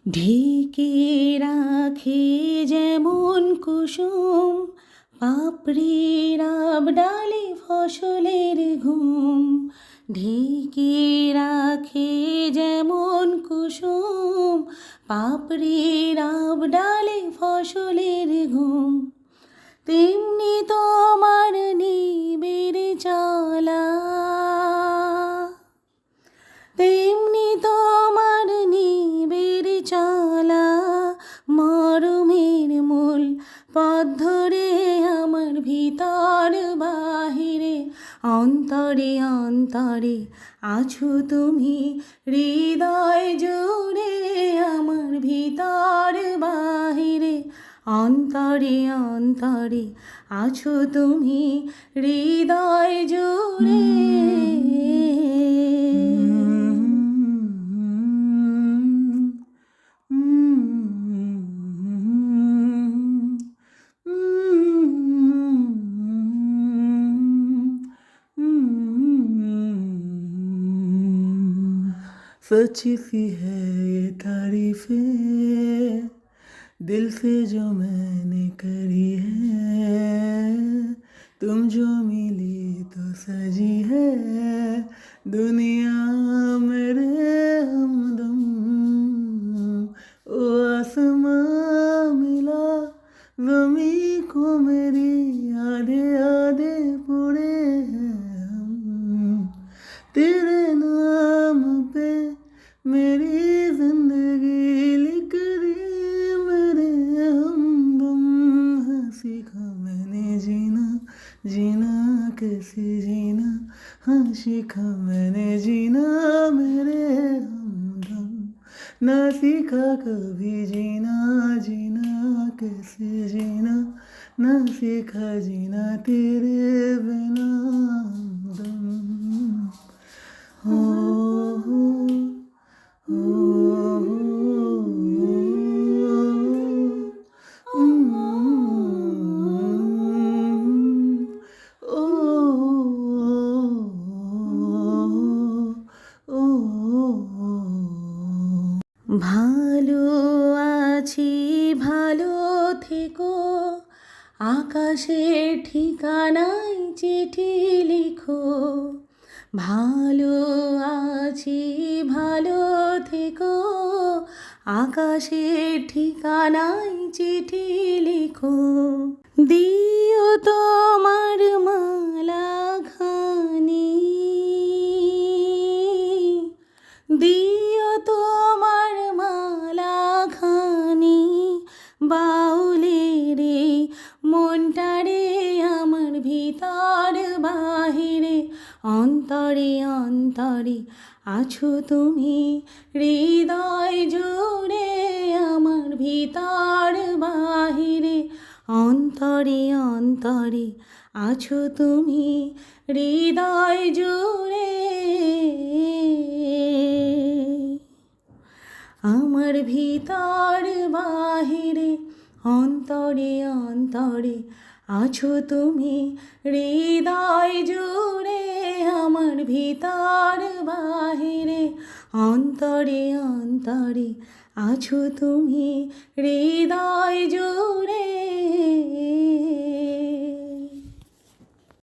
ঢেকে রাখে যেমন কুসুম পাপড়ির ডালে ফসলের ঘুম। ঢেকে রাখে যেমন কুসুম পাপড়ির ডালে ফসলের ঘুম, তেমনি তোমার নিবিড় চলা, তেমনি তোমার নিবিড় চলা। মরমের মূল পথ ধরে আমার ভিতর বাহিরে, অন্তরে অন্তরে আছো তুমি, হৃদয় জুড়ে আমার ভিতর বাহিরে, অন্তরে অন্তরে আছো তুমি, হৃদয় জুড়ে। सच्ची सी है ये तारीफें दिल से जो मैंने करी है, तुम जो मिली तो सजी है दुनिया मेरे हमदम। ओ आसमां मिला ज़मीं को मेरी, आधे आधे पूरे हैं हम, तेरे नाम पे मेरी जिंदगी लिख दी मेरे हमदम। हाँ सीखा मैंने जीना, जीना कैसे जीना, हाँ सीखा मैंने जीना मेरे हमदम। ना सीखा कभी जीना, जीना कैसे जीना, ना सीखा जीना तेरे बिना हमदम। हो हो हो ভালো আছি ভালো থেকো, আকাশের ঠিকানায় চিঠি লিখো। ভালো আছি ভালো থেকো, আকাশের ঠিকানায় চিঠি লিখো। দিও তোমার মালা খানি, দিও তোমার মালা খানি, বাউলের মনটারে আমার ভিতর বাহিরে, অন্তরে অন্তরে আছো তুমি, হৃদয় জুড়ে আমার ভিতর বাহিরে, অন্তরে অন্তরে আছো তুমি, হৃদয় জুড়ে। আমার ভিতর বাহিরে, অন্তরে অন্তরে আছো তুমি, হৃদয় জুড়ে আমার ভিতর বাহিরে, অন্তরে অন্তরে আছো তুমি, হৃদয় জুড়ে।